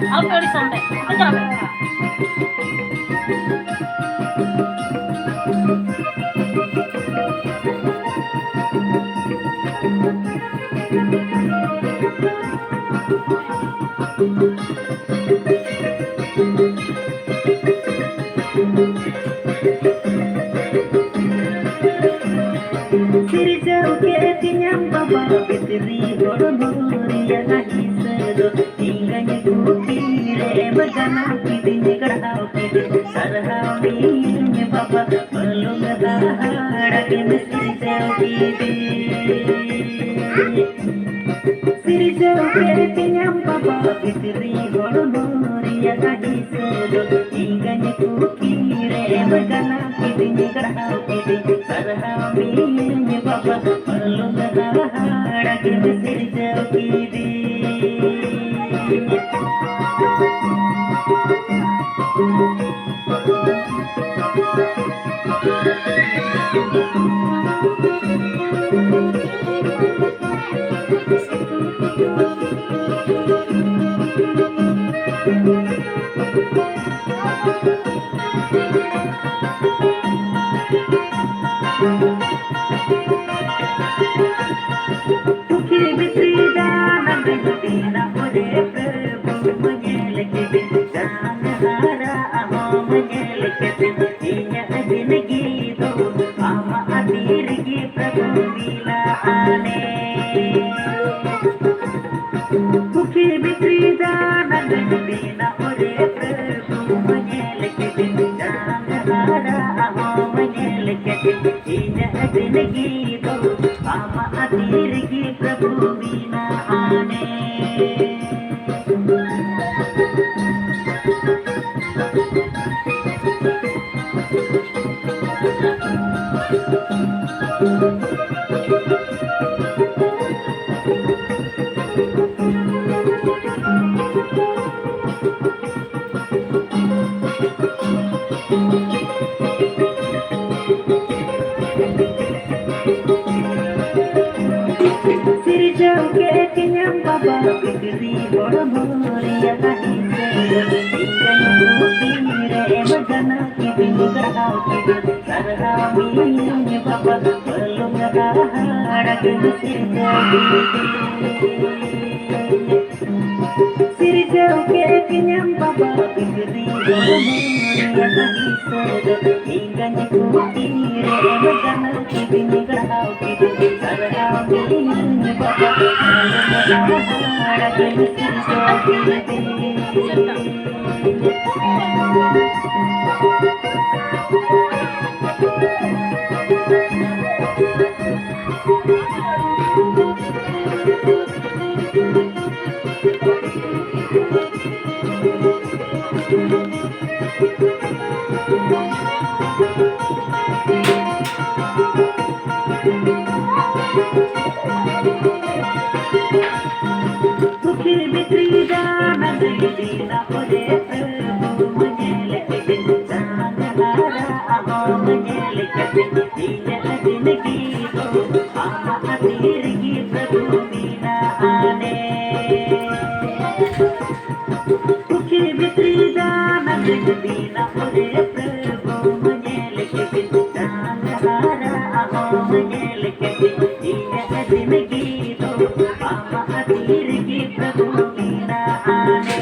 Apa di sampai? Apa? Sirjau ke tinyam baba fitri gormoriya nahi sado inganya kukire bagana kidini garhau kide sarhau ni baba malung dahara ke sirjau kide sirjau ke tinyam baba fitri gormoriya nahi sado inganya kukire bagana kidini garhau kide sarhau ni baba malung dahara ke sirjau kide Tukhi bitrida nagdina ore prabhu manyelkede jaan hara aho manyelkede inya ajnagi do ama adirgi prabhu bila ane Tukhi bitrida nagdina ore prabhu manyelkede jaan hara aho manyelkede inya ajnagi do ama adirgi prabhu bila ane Sirjau ke tinyam baba fitri gormoriya nahi sado inganya kukire bagana kidini garhau kide sarhau ni baba malung dahara ke sirjau kide Sirjau ke tinyam baba fitri gormoriya nahi sado inganya kukire bagana kidini garhau kide sarhau ni baba malung dahara ke sirjau kide Tukhi bitrida nagdina ore prabhu manyelkede jaan hara aho manyelkede inya ajnagi do ama adirgi prabhu bila ane Tukhi bitrida nagdina ore prabhu manyelkede jaan hara aho manyelkede inya ajnagi do ama adirgi prabhu bila ane